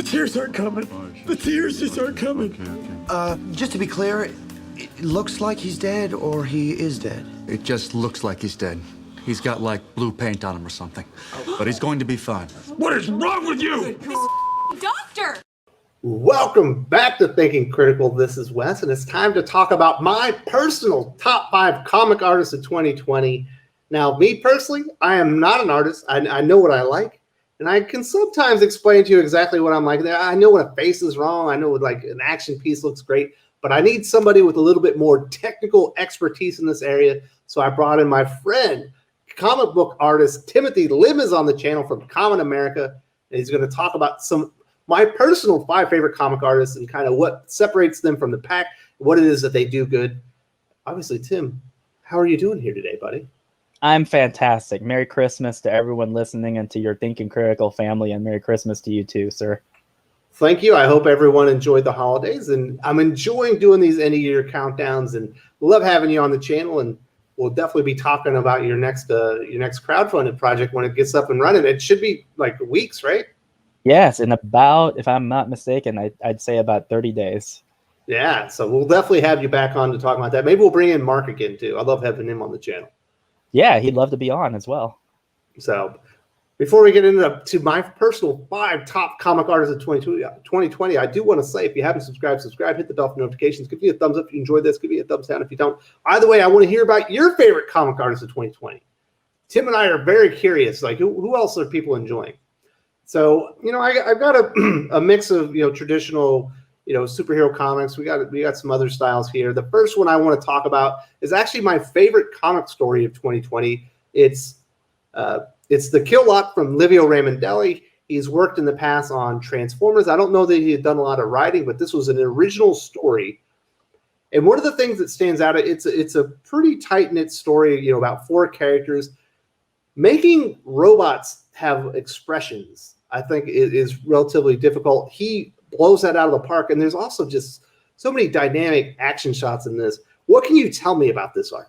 The tears aren't coming. The tears just aren't coming. Just to be clear, it looks like he's dead or he is dead. It just looks like he's dead. He's got, like, blue paint on him or something. But he's going to be fine. What is wrong with you? Doctor! Welcome back to Thinking Critical. This is Wes, and it's time to talk about my personal top 5 comic artists of 2020. Now, me personally, I am not an artist. I know what I like, and I can sometimes explain to you exactly what I'm like. I know when a face is wrong. I know when, like, an action piece looks great, but I need somebody with a little bit more technical expertise in this area. So I brought in my friend, comic book artist Timothy Lim is on the channel from Common America, and he's going to talk about my personal 5 favorite comic artists and kind of what separates them from the pack, what it is that they do good. Obviously, Tim, how are you doing here today, buddy? I'm fantastic. Merry Christmas to everyone listening and to your Thinking Critical family, and Merry Christmas to you too, sir. Thank you. I hope everyone enjoyed the holidays, and I'm enjoying doing these end-of-year countdowns, and love having you on the channel, and we'll definitely be talking about your next crowdfunded project when it gets up and running. It should be like weeks, right? Yes, in about, if I'm not mistaken, I'd say about 30 days. Yeah, so we'll definitely have you back on to talk about that. Maybe we'll bring in Mark again, too. I love having him on the channel. Yeah, he'd love to be on as well. So before we get into my personal 5 top comic artists of 2020, I do want to say, if you haven't subscribed, hit the bell for notifications. Give me a thumbs up if you enjoyed this. Give me a thumbs down if you don't. Either way, I want to hear about your favorite comic artists of 2020. Tim and I are very curious. Like, who else are people enjoying? So, I've got a mix of, traditional, superhero comics. We got some other styles here. The first one I want to talk about is actually my favorite comic story of 2020. It's the Killlock from Livio Ramondelli. He's worked in the past on Transformers. I don't know that he had done a lot of writing, but this was an original story. And one of the things that stands out, it's a pretty tight-knit story, about 4 characters. Making robots have expressions, I think, is relatively difficult. He blows that out of the park, and there's also just so many dynamic action shots in this. What can you tell me about this art?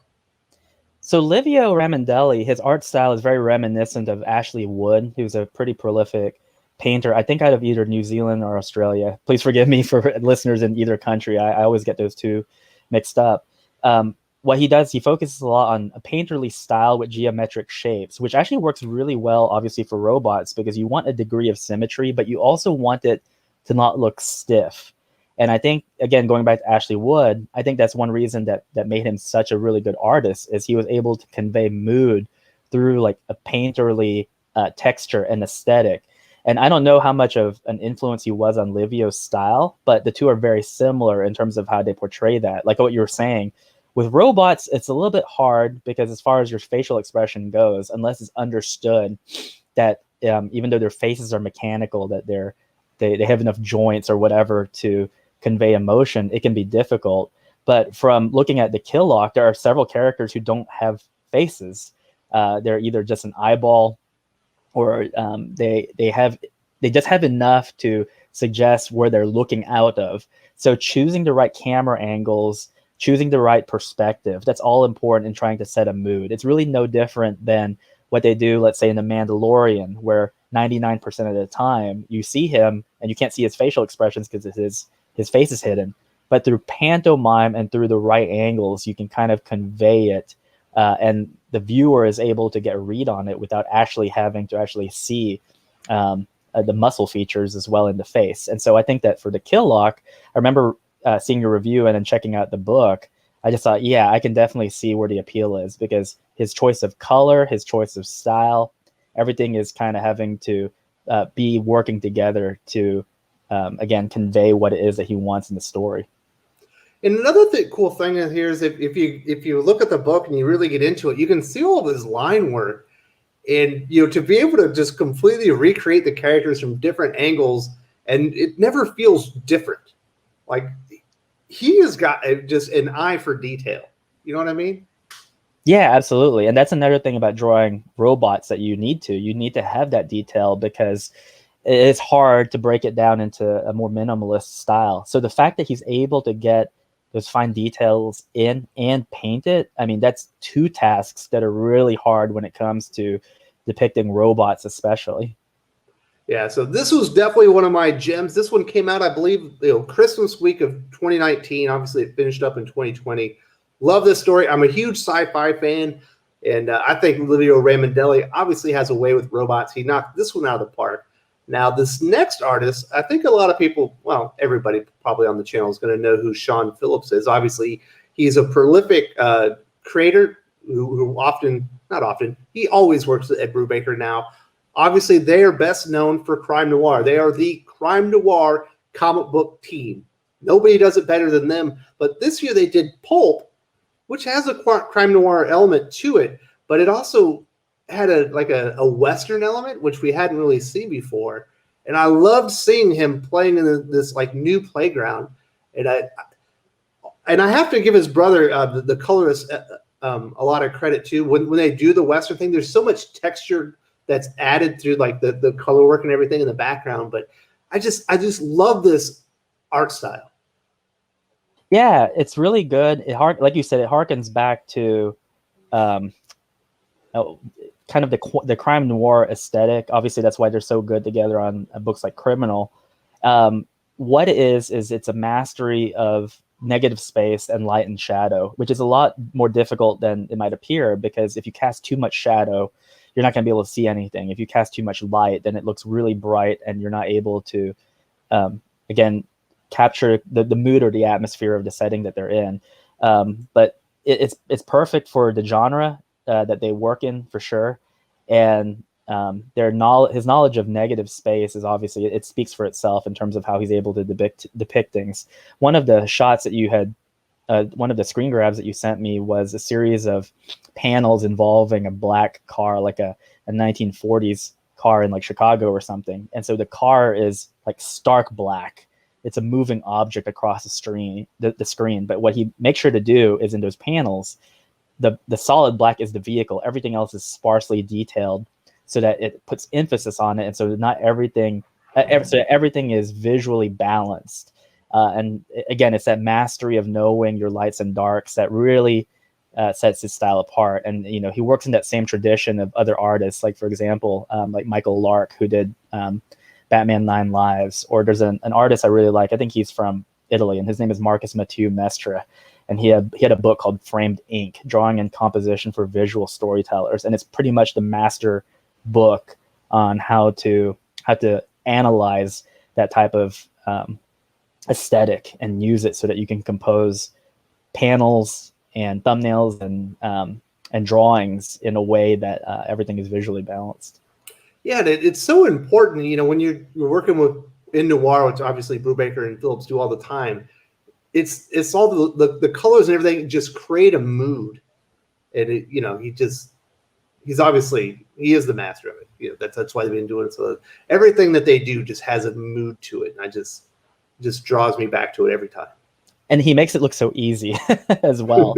So Livio Ramondelli, his art style is very reminiscent of Ashley Wood, who's a pretty prolific painter, I think out of either New Zealand or Australia. Please forgive me for listeners in either country. I always get those two mixed up. What he does, he focuses a lot on a painterly style with geometric shapes, which actually works really well, obviously, for robots, because you want a degree of symmetry, but you also want it to not look stiff. And I think, again, going back to Ashley Wood, I think that's one reason that made him such a really good artist, is he was able to convey mood through like a painterly texture and aesthetic. And I don't know how much of an influence he was on Livio's style, but the two are very similar in terms of how they portray that. Like what you were saying, with robots, it's a little bit hard because as far as your facial expression goes, unless it's understood that even though their faces are mechanical, that they have enough joints or whatever to convey emotion, it can be difficult. But from looking at the Killlock, there are several characters who don't have faces. They're either just an eyeball, or they just have enough to suggest where they're looking out of. So choosing the right camera angles, choosing the right perspective, that's all important in trying to set a mood. It's really no different than what they do, let's say, in The Mandalorian, where 99% of the time you see him and you can't see his facial expressions because his face is hidden. But through pantomime and through the right angles, you can kind of convey it, and the viewer is able to get a read on it without actually having to actually see the muscle features as well in the face. And so I think that for the Killlock, I remember seeing your review and then checking out the book, I just thought, yeah, I can definitely see where the appeal is, because his choice of color, his choice of style, everything is kind of having to be working together to, again, convey what it is that he wants in the story. And another cool thing here is if you look at the book and you really get into it, you can see all of his line work, and to be able to just completely recreate the characters from different angles, and it never feels different. Like, he has got just an eye for detail. You know what I mean? Yeah, absolutely. And that's another thing about drawing robots that you need to have that detail, because it's hard to break it down into a more minimalist style. So the fact that he's able to get those fine details in and paint it, I mean, that's 2 tasks that are really hard when it comes to depicting robots, especially. Yeah, so this was definitely one of my gems. This one came out, I believe, Christmas week of 2019. Obviously, it finished up in 2020. Love this story. I'm a huge sci-fi fan, and I think Livio Ramondelli obviously has a way with robots. He knocked this one out of the park. Now, this next artist, I think a lot of people, well, everybody probably on the channel is going to know who Sean Phillips is. Obviously, he's a prolific creator who he always works at Ed Brubaker now. Obviously, they are best known for crime noir. They are the crime noir comic book team. Nobody does it better than them. But this year they did Pulp, which has a crime noir element to it, but it also had a Western element, which we hadn't really seen before. And I loved seeing him playing in this like new playground. And I have to give his brother, the colorist, a lot of credit too. When they do the Western thing, there's so much texture that's added through like the color work and everything in the background. But I just love this art style. Yeah, it's really good. Like you said, it harkens back to kind of the crime noir aesthetic. Obviously, that's why they're so good together on books like Criminal. What it is it's a mastery of negative space and light and shadow, which is a lot more difficult than it might appear, because if you cast too much shadow, you're not going to be able to see anything. If you cast too much light, then it looks really bright and you're not able to, again, capture the mood or the atmosphere of the setting that they're in. But it's perfect for the genre that they work in, for sure. And his knowledge of negative space is obviously, it speaks for itself in terms of how he's able to depict things. One of the shots that you had, one of the screen grabs that you sent me was a series of panels involving a black car, like a 1940s car in like Chicago or something. And so the car is like stark black. It's a moving object across the screen. But what he makes sure to do is in those panels, the solid black is the vehicle. Everything else is sparsely detailed so that it puts emphasis on it. And so not everything, so everything is visually balanced. And again, it's that mastery of knowing your lights and darks that really sets his style apart. And, he works in that same tradition of other artists, like, for example, like Michael Lark, who did Batman 9 Lives. Or there's an artist I really like. I think he's from Italy, and his name is Marcus Mathieu Mestre. And he had a book called Framed Ink, Drawing and Composition for Visual Storytellers. And it's pretty much the master book on how to analyze that type of aesthetic and use it so that you can compose panels and thumbnails and drawings in a way that everything is visually balanced. Yeah, it's so important, when you're working in noir, which obviously Brubaker and Phillips do all the time. It's all the colors and everything just create a mood, and he is the master of it. That's why they've been doing it. So everything that they do just has a mood to it, and I just draws me back to it every time. And he makes it look so easy as well.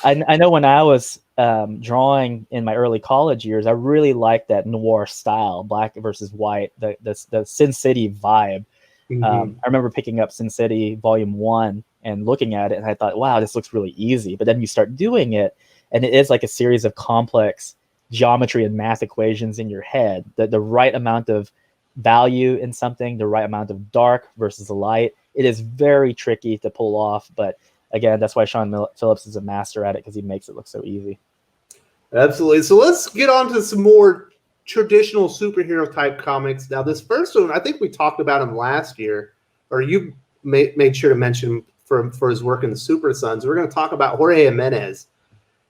I know when I was drawing in my early college years, I really liked that noir style, black versus white, the Sin City vibe. Mm-hmm. I remember picking up Sin City Volume 1 and looking at it, and I thought, wow, this looks really easy. But then you start doing it, and it is like a series of complex geometry and math equations in your head. The right amount of value in something, the right amount of dark versus light. It is very tricky to pull off, but again, that's why Sean Phillips is a master at it, because he makes it look so easy. Absolutely. So let's get on to some more traditional superhero type comics. Now, this first one, I think we talked about him last year, or you made sure to mention for his work in the Super Sons. We're going to talk about Jorge Mendez.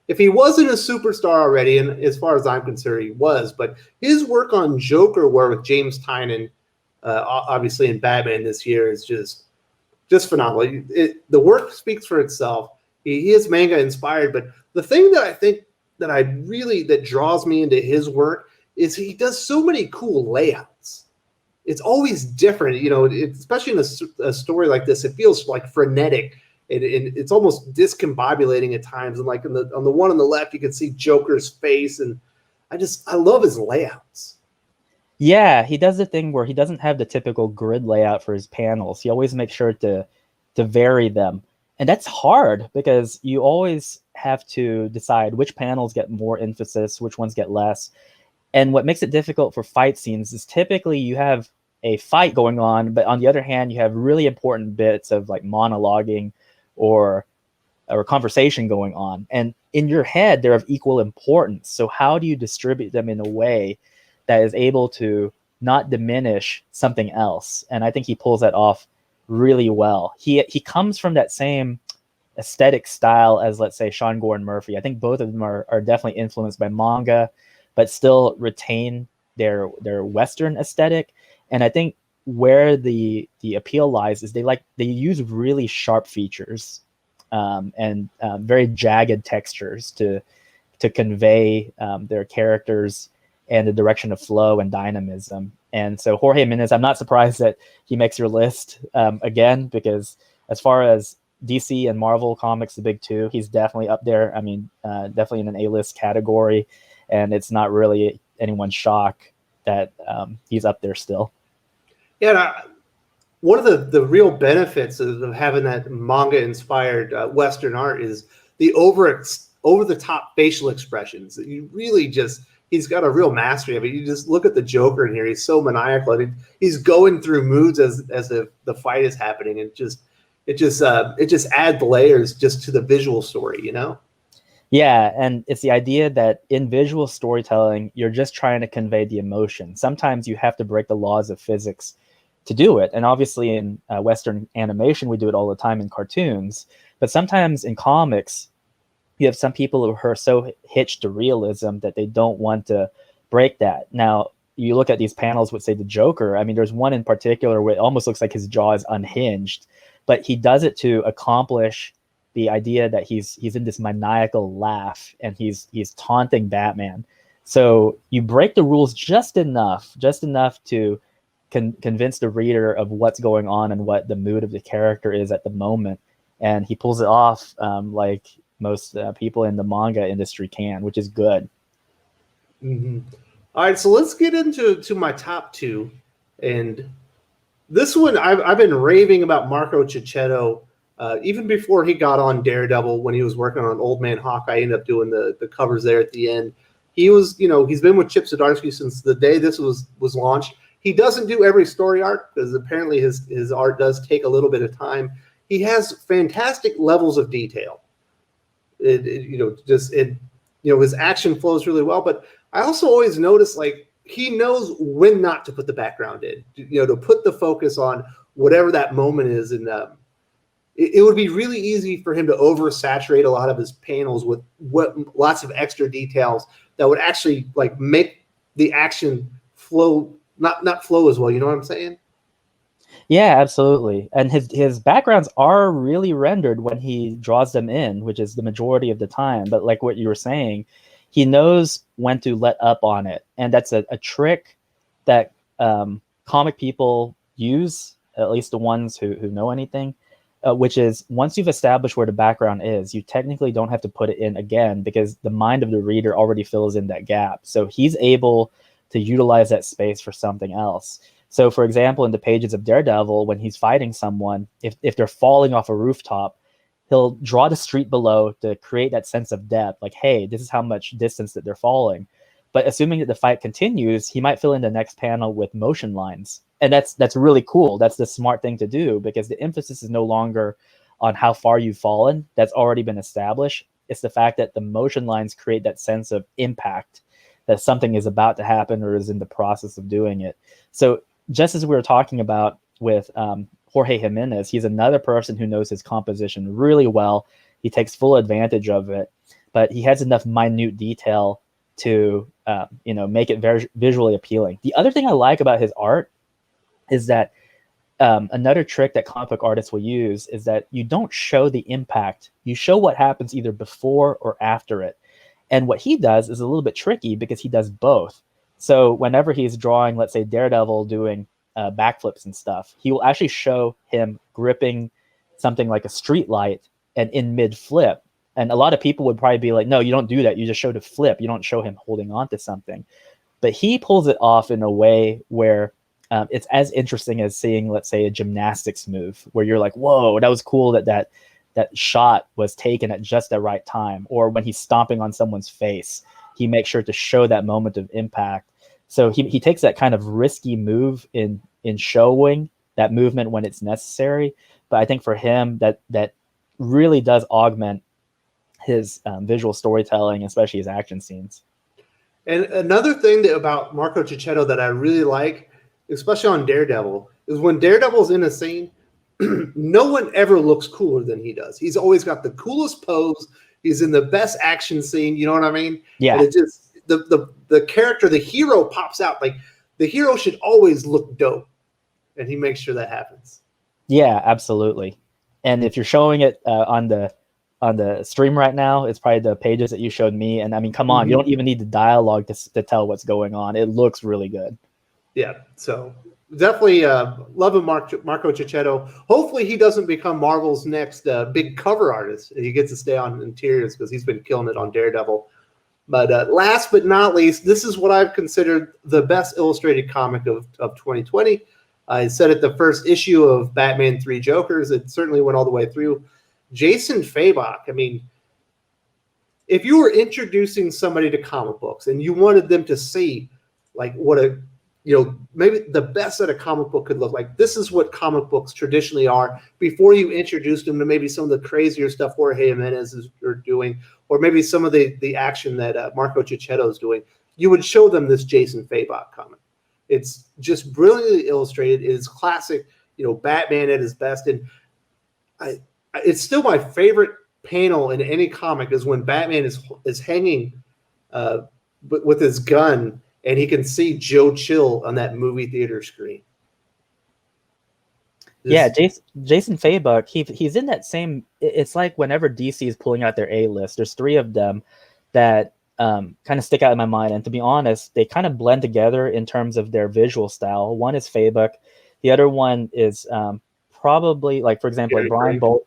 If he wasn't a superstar already, and as far as I'm concerned, he was, but his work on Joker War with James Tynion, obviously in Batman this year, is just phenomenal. The work speaks for itself. He is manga inspired, but the thing that I think that draws me into his work is he does so many cool layouts. It's always different, especially in a story like this. It feels like frenetic. And it's almost discombobulating at times. And like on the one on the left, you can see Joker's face, and I love his layouts. Yeah, he does the thing where he doesn't have the typical grid layout for his panels. He always makes sure to vary them, and that's hard because you always have to decide which panels get more emphasis, which ones get less. And what makes it difficult for fight scenes is typically you have a fight going on, but on the other hand, you have really important bits of like monologuing or conversation going on. And in your head, they're of equal importance. So how do you distribute them in a way that is able to not diminish something else? And I think he pulls that off really well. He comes from that same aesthetic style as, let's say, Sean Gordon Murphy. I think both of them are definitely influenced by manga, but still retain their Western aesthetic. And I think where the appeal lies is they use really sharp features and very jagged textures to convey their characters and the direction of flow and dynamism. And so Jorge Mendez, I'm not surprised that he makes your list again, because as far as DC and Marvel Comics, the big two, he's definitely up there. I mean, definitely in an A-list category, and it's not really anyone's shock that he's up there still. Yeah, one of the real benefits of having that manga-inspired Western art is the over-the-top facial expressions. You really he's got a real mastery of it. You just look at the Joker in here; he's so maniacal. And he's going through moods as the fight is happening, and it just adds layers just to the visual story, you know? Yeah, and it's the idea that in visual storytelling, you're just trying to convey the emotion. Sometimes you have to break the laws of physics to do it. And obviously in Western animation, we do it all the time in cartoons. But sometimes in comics, you have some people who are so hitched to realism that they don't want to break that. Now, you look at these panels with, say, the Joker. I mean, there's one in particular where it almost looks like his jaw is unhinged, but he does it to accomplish the idea that he's in this maniacal laugh and he's taunting Batman. So you break the rules just enough to convince the reader of what's going on and what the mood of the character is at the moment. And he pulls it off like most people in the manga industry can, which is good. Mm-hmm. All right, so let's get into my top two. And this one, I've been raving about Marco Chichetto even before he got on Daredevil. When he was working on Old Man Hawkeye, I ended up doing the covers there at the end. He was, he's been with Chip Zdarsky since the day this was launched. He doesn't do every story art because apparently his art does take a little bit of time. He has fantastic levels of detail. His action flows really well. But I also always notice, like, he knows when not to put the background in, to put the focus on whatever that moment is. And it would be really easy for him to oversaturate a lot of his panels with lots of extra details that would actually like make the action flow, not flow as well. You know what I'm saying? Yeah, absolutely. And his backgrounds are really rendered when he draws them in, which is the majority of the time. But like what you were saying, he knows when to let up on it. And that's a trick that comic people use, at least the ones who know anything, which is once you've established where the background is, you technically don't have to put it in again because the mind of the reader already fills in that gap. So he's able to utilize that space for something else. So, for example, in the pages of Daredevil, when he's fighting someone, if they're falling off a rooftop, he'll draw the street below to create that sense of depth. Like, hey, this is how much distance that they're falling. But assuming that the fight continues, he might fill in the next panel with motion lines. And that's really cool. That's the smart thing to do because the emphasis is no longer on how far you've fallen. That's already been established. It's the fact that the motion lines create that sense of impact, that something is about to happen or is in the process of doing it. So just as we were talking about with Jorge Jimenez, he's another person who knows his composition really well. He takes full advantage of it, but he has enough minute detail to make it very visually appealing. The other thing I like about his art is that another trick that comic book artists will use is that you don't show the impact. You show what happens either before or after it. And what he does is a little bit tricky because he does both. So whenever he's drawing, let's say, Daredevil doing backflips and stuff, he will actually show him gripping something like a street light and in mid-flip. And a lot of people would probably be like, no, you don't do that. You just show the flip. You don't show him holding on to something. But he pulls it off in a way where it's as interesting as seeing, let's say, a gymnastics move where you're like, whoa, that was cool that shot was taken at just the right time. Or when he's stomping on someone's face, he makes sure to show that moment of impact. So he takes that kind of risky move in showing that movement when it's necessary. But I think for him, that really does augment his visual storytelling, especially his action scenes. And another thing about Marco Chichetto that I really like, especially on Daredevil, is when Daredevil's in a scene, no one ever looks cooler than he does. He's always got the coolest pose. He's in the best action scene. You know what I mean? Yeah. And it just the character, the hero pops out. Like the hero should always look dope, and he makes sure that happens. Yeah, absolutely. And if you're showing it on the stream right now, it's probably the pages that you showed me. And I mean, come on, you don't even need the dialogue to tell what's going on. It looks really good. Yeah. So definitely loving Marco Chichetto. Hopefully he doesn't become Marvel's next big cover artist. He gets to stay on interiors because he's been killing it on Daredevil. But last but not least, this is what I've considered the best illustrated comic of 2020. I said it the first issue of Batman 3 Jokers. It certainly went all the way through. Jason Fabok. I mean, if you were introducing somebody to comic books and you wanted them to see like what a, maybe the best that a comic book could look like, this is what comic books traditionally are before you introduced them to maybe some of the crazier stuff Jorge Mendez is doing, or maybe some of the action that Marco Chichetto is doing. You would show them this Jason Fabok comic. It's just brilliantly illustrated. It is classic, Batman at his best. And it's still my favorite panel in any comic is when Batman is hanging with his gun and he can see Joe Chill on that movie theater screen. Jason Fabok, he's in that same. It's like whenever DC is pulling out their A list, there's three of them that kind of stick out in my mind. And to be honest, they kind of blend together in terms of their visual style. One is Faybach. The other one is probably, like, for example, like Brian Bolland.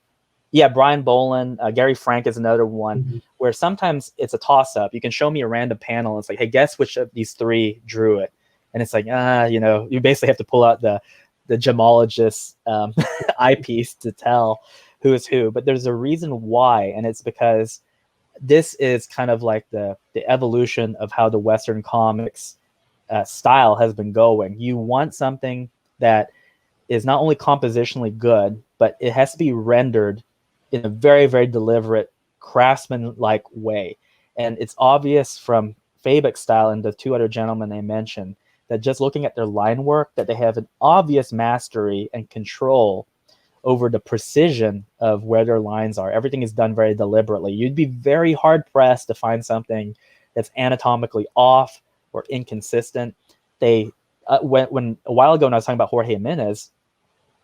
Yeah, Brian Bolland. Gary Frank is another one where sometimes it's a toss-up. You can show me a random panel. And it's like, hey, guess which of these three drew it? And it's like, you basically have to pull out the gemologist eyepiece to tell who is who. But there's a reason why, and it's because this is kind of like the evolution of how the Western comics style has been going. You want something that is not only compositionally good, but it has to be rendered in a very, very deliberate, craftsman-like way. And it's obvious from Faybach's style and the two other gentlemen they mentioned that just looking at their line work, that they have an obvious mastery and control over the precision of where their lines are. Everything is done very deliberately. You'd be very hard-pressed to find something that's anatomically off or inconsistent. When a while ago when I was talking about Jorge Mendez,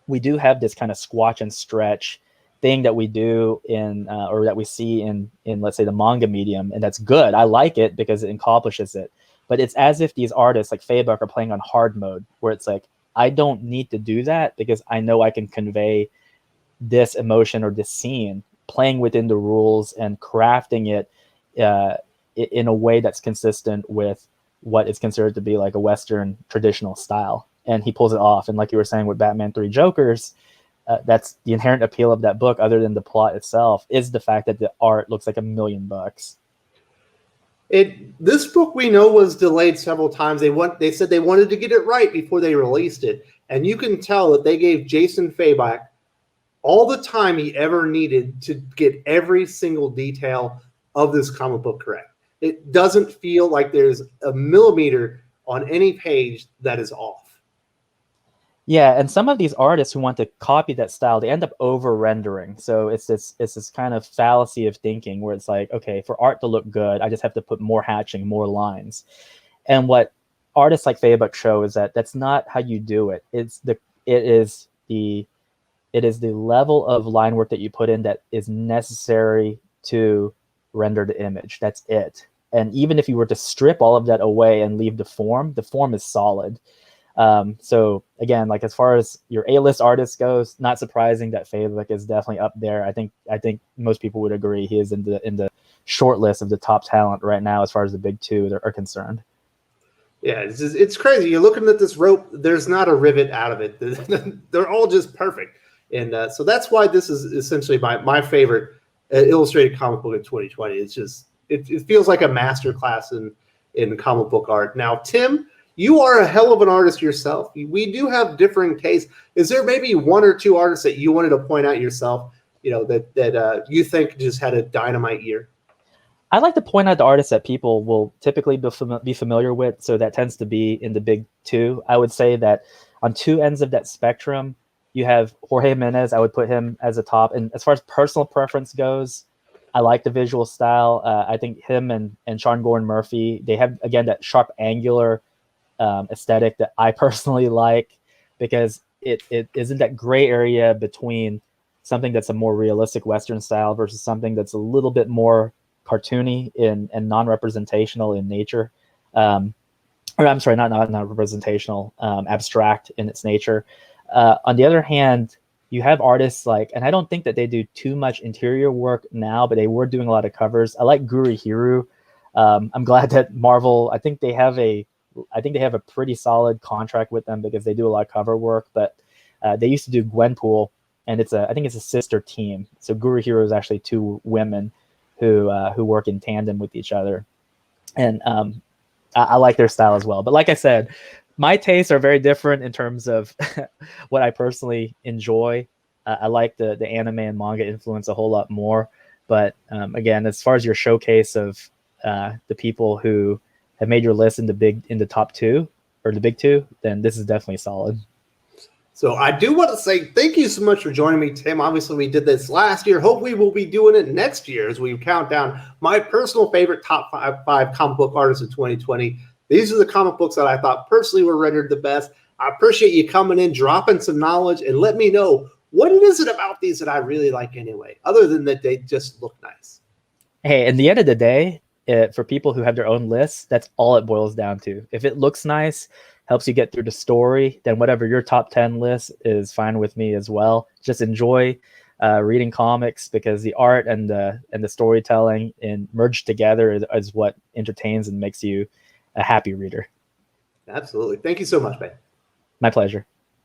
we do have this kind of squatch and stretch thing that we do in or that we see in let's say the manga medium, and that's good. I like it because it accomplishes it. But it's as if these artists like Faybach are playing on hard mode, where it's like, I don't need to do that because I know I can convey this emotion or this scene, playing within the rules and crafting it in a way that's consistent with what is considered to be like a Western traditional style. And he pulls it off. And like you were saying with Batman 3 Jokers, that's the inherent appeal of that book, other than the plot itself, is the fact that the art looks like $1,000,000. This book we know was delayed several times. They said they wanted to get it right before they released it. And you can tell that they gave Jason Fabok all the time he ever needed to get every single detail of this comic book correct. It doesn't feel like there's a millimeter on any page that is off. Yeah, and some of these artists who want to copy that style, they end up over-rendering. So it's this kind of fallacy of thinking where it's like, okay, for art to look good, I just have to put more hatching, more lines. And what artists like Faybach show is that that's not how you do it. It is the level of line work that you put in that is necessary to render the image. That's it. And even if you were to strip all of that away and leave the form is solid. So again, like as far as your A-list artist goes, not surprising that Faybach is definitely up there. I think most people would agree he is in the short list of the top talent right now as far as the big two are concerned. Yeah, it's crazy. You're looking at this rope. There's not a rivet out of it. They're all just perfect. And so that's why this is essentially my favorite illustrated comic book in 2020. It's just it feels like a master class in comic book art. Now, Tim, you are a hell of an artist yourself. We do have differing tastes. Is there maybe one or two artists that you wanted to point out yourself, that you think just had a dynamite year? I'd like to point out the artists that people will typically be familiar with. So that tends to be in the big two. I would say that on two ends of that spectrum, you have Jorge Mendez. I would put him as a top. And as far as personal preference goes, I like the visual style. I think him and Sean Gordon Murphy, they have, again, that sharp, angular aesthetic that I personally like, because it isn't that gray area between something that's a more realistic Western style versus something that's a little bit more cartoony and non-representational in nature. Or I'm sorry, not representational, abstract in its nature. On the other hand, you have artists like, and I don't think that they do too much interior work now, but they were doing a lot of covers. I like Guru Hiru. I'm glad that Marvel, I think they have a pretty solid contract with them because they do a lot of cover work, but they used to do Gwenpool, and I think it's a sister team. So Guru Hiru is actually two women who work in tandem with each other. And I like their style as well. But like I said, my tastes are very different in terms of what I personally enjoy. I like the anime and manga influence a whole lot more. But again, as far as your showcase of the people who have made your list in the top two or the big two, then this is definitely solid. So I do want to say thank you so much for joining me, Tim. Obviously, we did this last year. Hopefully, we'll be doing it next year as we count down my personal favorite top five comic book artists of 2020. These are the comic books that I thought personally were rendered the best. I appreciate you coming in, dropping some knowledge, and let me know what it is about these that I really like anyway, other than that they just look nice. Hey, at the end of the day, for people who have their own lists, that's all it boils down to. If it looks nice, helps you get through the story, then whatever your top 10 list is fine with me as well. Just enjoy reading comics, because the art and the storytelling and merged together is what entertains and makes you a happy reader. Absolutely. Thank you so much, man. My pleasure.